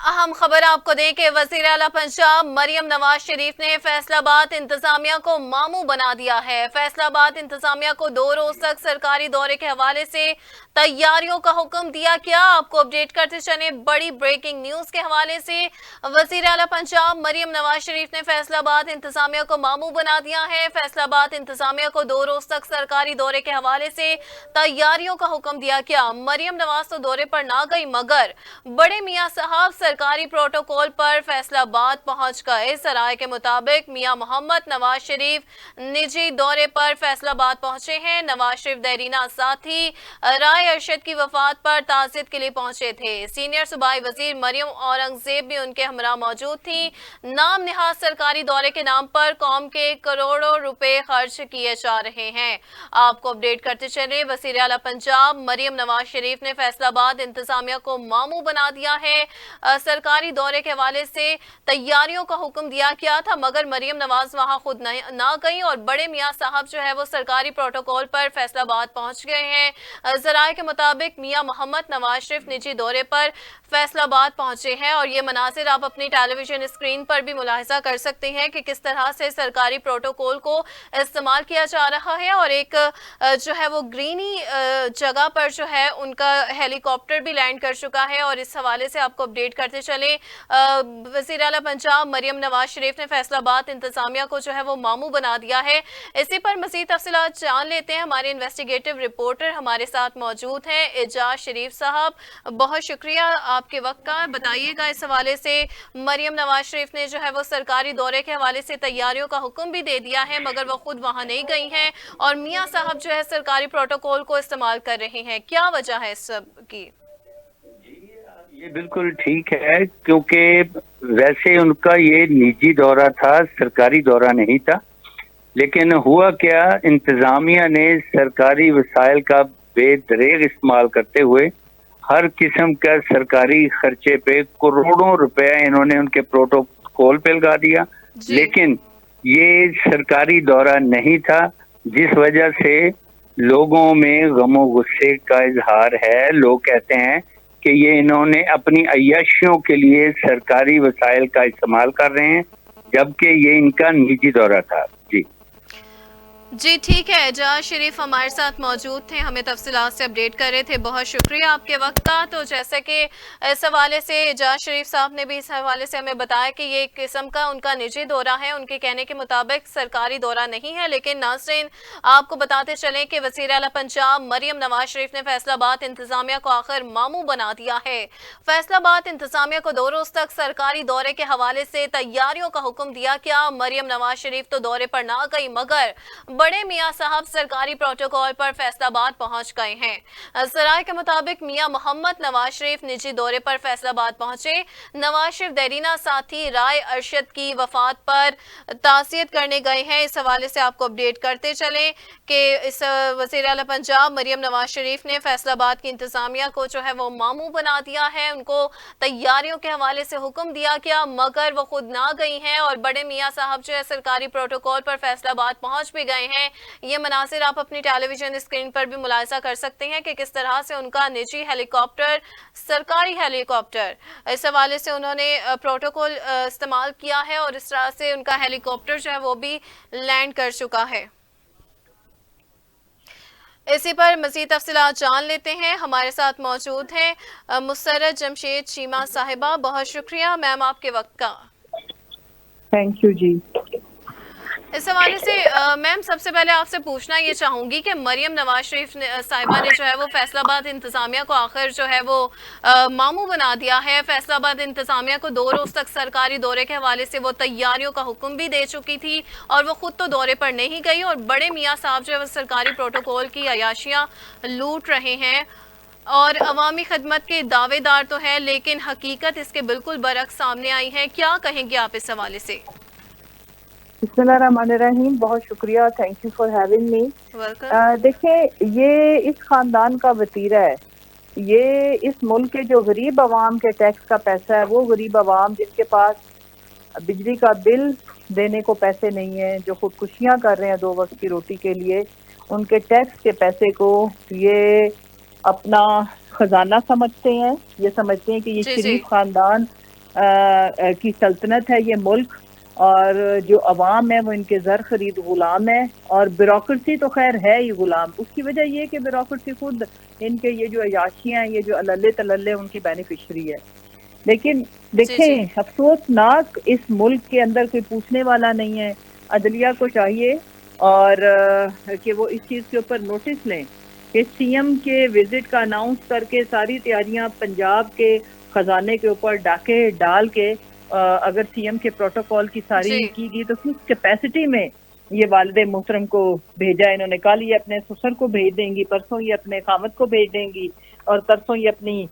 अहम खबर आपको दें कि वजीर आला पंजाब मरियम नवाज शरीफ ने फैसलाबाद इंतजामिया को मामू बना दिया है। फैसलाबाद इंतजामिया को 2 रोज तक सरकारी दौरे के हवाले से तैयारियों का हुक्म दिया गया। आपको अपडेट करते चले बड़ी ब्रेकिंग न्यूज के हवाले से। वजीर आला पंजाब मरियम नवाज शरीफ ने फैसलाबाद इंतजामिया को मामू बना दिया है। फैसलाबाद इंतजामिया को 2 रोज तक सरकारी दौरे के हवाले से तैयारियों का हुक्म दिया गया। मरियम नवाज तो दौरे पर ना गई मगर बड़े मियां साहब सरकारी प्रोटोकॉल पर फैसलाबाद पहुंच गए। सराय के मुताबिक मियां मोहम्मद नवाज शरीफ निजी दौरे पर फैसलाबाद पहुंचे हैं। नवाज शरीफ देरीना साथी राय अरशद की वफात पर ताज़ियत के लिए पहुंचे थे। सीनियर सूबाई वजीर मरियम औरंगजेब भी उनके हमरा मौजूद थी। नाम निहाज सरकारी दौरे के नाम पर कौम के करोड़ों रुपए खर्च किए जा रहे हैं। आपको अपडेट करते चले वजीर आला पंजाब मरियम नवाज शरीफ ने फैसलाबाद इंतजामिया को मामू बना दिया है। सरकारी दौरे के हवाले से तैयारियों का हुक्म दिया गया था मगर मरियम नवाज वहां खुद ना गई और बड़े मियां साहब जो है वो सरकारी प्रोटोकॉल पर फैसलाबाद पहुंच गए हैं। जराये के मुताबिक मियां मोहम्मद नवाज शरीफ निजी दौरे पर फैसलाबाद पहुंचे हैं और ये मनाजिर आप अपनी टेलीविजन स्क्रीन पर भी मुलाहिजा कर सकते हैं कि किस तरह से सरकारी प्रोटोकॉल को इस्तेमाल किया जा रहा है। और एक जो है वो ग्रीनी जगह पर जो है उनका हेलीकॉप्टर भी लैंड कर चुका है। और इस हवाले से आपको अपडेट करते चले वज़ीर आला पंजाब मरियम नवाज शरीफ ने फैसलाबाद इंतजामिया को जो है वो मामू बना दिया है। इसी पर मज़ीद तफसीलात जान लेते हैं। हमारे इन्वेस्टिगेटिव रिपोर्टर हमारे साथ मौजूद हैं एजाज शरीफ साहब, बहुत शुक्रिया आपके वक्त का। बताइएगा इस हवाले से मरियम नवाज शरीफ ने जो है वो सरकारी दौरे के हवाले से तैयारियों का हुक्म भी दे दिया है मगर वो खुद वहां नहीं गई हैं और मियां साहब जो है सरकारी प्रोटोकॉल को इस्तेमाल कर रहे हैं, क्या वजह है इस सब की? ये बिल्कुल ठीक है क्योंकि वैसे उनका ये निजी दौरा था, सरकारी दौरा नहीं था। लेकिन हुआ क्या, इंतजामिया ने सरकारी वसाइल का बेदरेग इस्तेमाल करते हुए हर किस्म का सरकारी खर्चे पे करोड़ों रुपया इन्होंने उनके प्रोटोकॉल पे लगा दिया। लेकिन ये सरकारी दौरा नहीं था, जिस वजह से लोगों में गमो गुस्से का इजहार है। लोग कहते हैं कि ये इन्होंने अपनी अय्याशियों के लिए सरकारी वसाइल का इस्तेमाल कर रहे हैं, जबकि ये इनका निजी दौरा था। जी ठीक है, एजाज शरीफ हमारे साथ मौजूद थे, हमें तफसीलात से अपडेट कर रहे थे। बहुत शुक्रिया आपके वक्त का। तो जैसे कि इस हवाले से एजाज शरीफ साहब ने भी इस हवाले से हमें बताया कि ये एक किस्म का उनका निजी दौरा है। उनके कहने के मुताबिक सरकारी दौरा नहीं है। लेकिन नाज़रीन आपको बताते चलें कि वज़ीर आला पंजाब मरियम नवाज शरीफ ने फैसलाबाद इंतजामिया को आखिर मामू बना दिया है। फैसलाबाद इंतजामिया को 2 रोज तक सरकारी दौरे के हवाले से तैयारियों का हुक्म दिया गया। मरियम नवाज शरीफ तो दौरे पर ना गई मगर बड़े मियां साहब सरकारी प्रोटोकॉल पर फैसलाबाद पहुंच गए हैं। सराय के मुताबिक मियां मोहम्मद नवाज शरीफ निजी दौरे पर फैसलाबाद पहुंचे। नवाज शरीफ देरीना साथी राय अरशद की वफात पर ताज़ियत करने गए हैं। इस हवाले से आपको अपडेट करते चले कि इस वज़ीर आला पंजाब मरियम नवाज शरीफ ने फैसलाबाद की इंतजामिया को जो है वो मामू बना दिया है। उनको तैयारियों के हवाले से हुक्म दिया गया मगर वो खुद ना गई हैं और बड़े मियां साहब जो है सरकारी प्रोटोकॉल पर फैसलाबाद पहुंच भी गए हैं। ये मनासिर आप अपनी टेलीविजन स्क्रीन पर भी मुलाहिजा कर सकते हैं कि किस तरह से उनका निजी हेलीकॉप्टर, सरकारी हेलीकॉप्टर, इस हवाले से उन्होंने प्रोटोकॉल इस्तेमाल किया है और इस तरह से उनका हेलीकॉप्टर जो है वो भी लैंड कर चुका है। इसी पर मज़ीद तफसीलात जान लेते हैं। हमारे साथ मौजूद हैं मुसर्रत जमशेद चीमा साहिबा, बहुत शुक्रिया मैम आपके वक्त का। थैंक यू जी। इस हवाले से मैम सबसे पहले आपसे पूछना ये चाहूंगी कि मरियम नवाज शरीफ साहिबा ने जो है वो फैसलाबाद इंतजामिया को आखिर जो है वो मामू बना दिया है। फैसलाबाद इंतजामिया को 2 रोज तक सरकारी दौरे के हवाले से वो तैयारियों का हुक्म भी दे चुकी थी और वो खुद तो दौरे पर नहीं गई और बड़े मियाँ साहब जो है वो सरकारी प्रोटोकॉल की अयाशियाँ लूट रहे हैं और अवामी खदमत के दावेदार तो हैं लेकिन हकीकत इसके बिल्कुल बरक्स सामने आई है। क्या कहेंगे आप इस हवाले से? बिस्मिल्लाहिर्रहमानिर्रहीम, बहुत शुक्रिया, thank you for having me. देखें, ये इस खानदान का वतीरा है। ये इस मुल्क के जो गरीब आवाम के टैक्स का पैसा है, वो गरीब आवाम जिनके पास बिजली का बिल देने को पैसे नहीं है, जो खुदकुशियाँ कर रहे हैं 2 वक्त की रोटी के लिए, उनके टैक्स के पैसे को ये अपना खजाना समझते हैं। ये समझते हैं कि ये शरीफ खानदान کی سلطنت ہے یہ ملک، اور جو عوام ہے وہ ان کے زر خرید غلام ہے، اور بیوروکریسی تو خیر ہے ہی غلام۔ اس کی وجہ یہ کہ بیوروکریسی خود ان کے یہ جو عیاشیاں ہیں، یہ جو اللہ تللے ان کی بینیفیشری ہے۔ لیکن دیکھیں افسوسناک اس ملک کے اندر کوئی پوچھنے والا نہیں ہے۔ عدلیہ کو چاہیے اور کہ وہ اس چیز کے اوپر نوٹس لیں کہ سی ایم کے وزٹ کا اناؤنس کر کے ساری تیاریاں پنجاب کے خزانے کے اوپر ڈاکے ڈال کے اگر سی ایم کے پروٹوکول کی ساری کی گئی تو کس کیپیسٹی میں یہ والد محترم کو بھیجا انہوں نے؟ کل یہ اپنے سسر کو بھیج دیں گی، پرسوں یہ اپنے خامد کو بھیج دیں گی، اور ترسوں یہ اپنی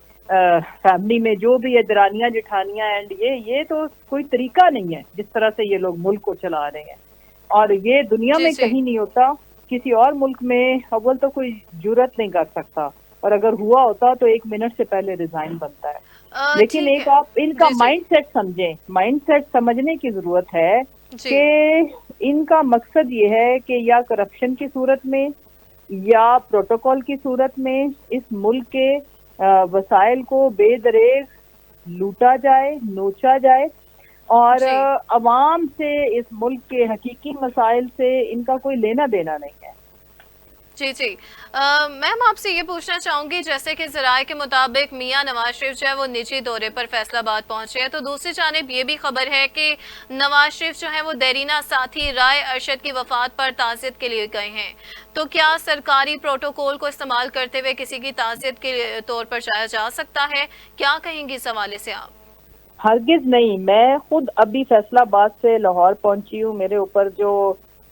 فیملی میں جو بھی ہے درانیاں جٹھانیاں، اینڈ یہ تو کوئی طریقہ نہیں ہے جس طرح سے یہ لوگ ملک کو چلا رہے ہیں، اور یہ دنیا میں کہیں نہیں ہوتا۔ کسی اور ملک میں اول تو کوئی جرت نہیں کر سکتا، اور اگر ہوا ہوتا تو 1 منٹ سے پہلے ریزائن بنتا ہے۔ لیکن ایک آپ ان کا مائنڈ سیٹ سمجھیں، مائنڈ سیٹ سمجھنے کی ضرورت ہے کہ ان کا مقصد یہ ہے کہ یا کرپشن کی صورت میں یا پروٹوکول کی صورت میں اس ملک کے وسائل کو بے دریغ لوٹا جائے، نوچا جائے، اور عوام سے اس ملک کے حقیقی مسائل سے ان کا کوئی لینا دینا نہیں ہے۔ جی میم آپ سے یہ پوچھنا چاہوں گی، جیسے کہ ذرائع کے مطابق میاں نواز شریف جو ہے وہ نجی دورے پر فیصل آباد پہنچے ہیں، تو دوسری جانب یہ بھی خبر ہے کہ نواز شریف جو ہے وہ دیرینہ ساتھی رائے ارشد کی وفات پر تعزیت کے لیے گئے ہیں، تو کیا سرکاری پروٹوکول کو استعمال کرتے ہوئے کسی کی تعزیت کے طور پر جایا جا سکتا ہے؟ کیا کہیں گی اس حوالے سے آپ؟ ہرگز نہیں، میں خود ابھی فیصل آباد سے لاہور پہنچی ہوں۔ میرے اوپر جو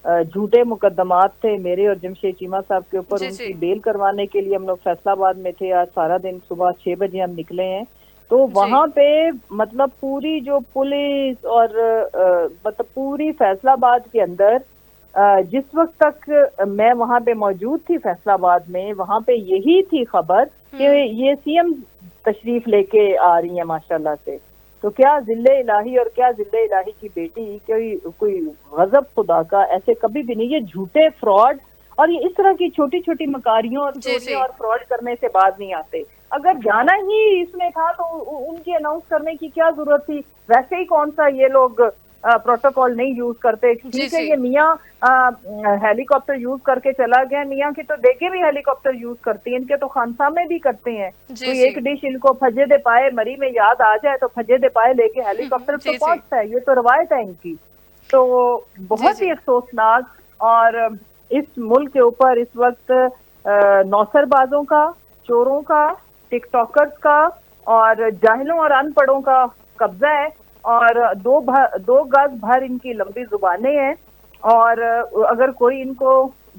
جھوٹے مقدمات تھے میرے اور جمشید چیمہ صاحب کے اوپر، ان کی بیل کروانے کے لیے ہم لوگ فیصل آباد میں تھے۔ آج سارا دن صبح 6 بجے ہم نکلے ہیں، تو وہاں پہ مطلب پوری جو پولیس اور مطلب پوری فیصل آباد کے اندر جس وقت تک میں وہاں پہ موجود تھی فیصل آباد میں، وہاں پہ یہی تھی خبر کہ یہ سی ایم تشریف لے کے آ رہی ہیں ماشاءاللہ سے۔ تو کیا ذل الہی اور کیا ذل الہی کی بیٹی، کوئی غضب خدا کا ایسے کبھی بھی نہیں۔ یہ جھوٹے فراڈ اور یہ اس طرح کی چھوٹی چھوٹی مکاریوں اور چوریوں اور فراڈ کرنے سے باز نہیں آتے۔ اگر جانا ہی اس میں تھا تو ان کی اناؤنس کرنے کی کیا ضرورت تھی؟ ویسے ہی کون سا یہ لوگ پروٹوکول نہیں یوز کرتے۔ ٹھیک ہے، یہ میاں ہیلی کاپٹر یوز کر کے چلا گیا، میاں کی تو دیکھے بھی ہیلی کاپٹر یوز کرتی ہیں، ان کے تو خانسامے بھی کرتے ہیں۔ کوئی ایک ڈش ان کو پھجے دے پائے مری میں یاد آ جائے تو پھجے دے پائے لے کے ہیلی کاپٹر تو پہنچتا ہے، یہ تو روایت ہے ان کی۔ تو بہت ہی افسوسناک، اور اس ملک کے اوپر اس وقت نوسر بازوں کا، چوروں کا، ٹک ٹاکرز کا اور جاہلوں اور ان پڑھوں کا قبضہ ہے، اور 2 گز بھر ان کی لمبی زبانیں ہیں، اور اگر کوئی ان کو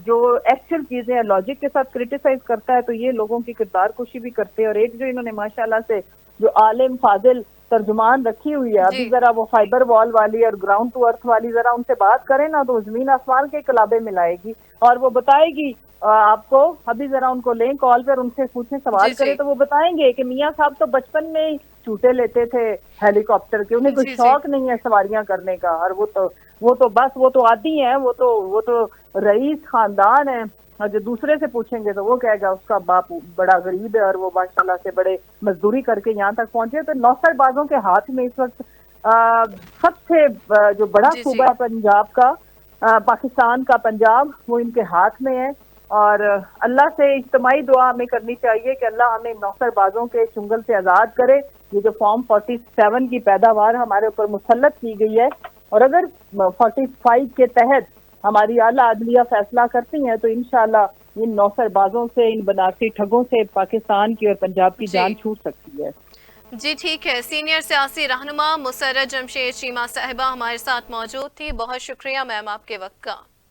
جو ایکچوئل چیزیں لاجک کے ساتھ کرٹیسائز کرتا ہے تو یہ لوگوں کی کردار کشی بھی کرتے ہیں۔ اور ایک جو انہوں نے ماشاءاللہ سے جو عالم فاضل ترجمان رکھی ہوئی ہے، ابھی ذرا وہ فائبر وال والی اور گراؤنڈ ٹو ارتھ والی ذرا ان سے بات کریں نا تو زمین آسمان کے کلابے ملائے گی، اور وہ بتائے گی آپ کو۔ ابھی ذرا ان کو لیں کال پر، ان سے پوچھیں، سوال کریں تو وہ بتائیں گے کہ میاں صاحب تو بچپن میں چوٹے لیتے تھے ہیلی کاپٹر کے، انہیں کوئی شوق نہیں ہے سواریاں کرنے کا، اور وہ تو بس وہ تو عادی ہیں، وہ تو رئیس خاندان ہے۔ اور جو دوسرے سے پوچھیں گے تو وہ کہے گا اس کا باپ بڑا غریب ہے اور وہ ماشاءاللہ سے بڑے مزدوری کر کے یہاں تک پہنچے۔ تو نوسر بازوں کے ہاتھ میں اس وقت سب سے جو بڑا صوبہ پنجاب کا، پاکستان کا پنجاب، وہ ان کے ہاتھ میں ہے، اور اللہ سے اجتماعی دعا ہمیں کرنی چاہیے کہ اللہ ہمیں نوسر بازوں کے چنگل سے آزاد کرے۔ یہ جو فارم 47 کی پیداوار ہمارے اوپر مسلط کی گئی ہے، اور اگر 45 کے تحت ہماری اعلیٰ عدلیہ فیصلہ کرتی ہیں تو انشاءاللہ ان نوسر بازوں سے، ان بناوٹی ٹھگوں سے پاکستان کی اور پنجاب کی جان چھوٹ سکتی ہے۔ جی ٹھیک ہے، سینئر سیاسی رہنما مسرت جمشید چیمہ صاحبہ ہمارے ساتھ موجود تھی، بہت شکریہ میم آپ کے وقت کا۔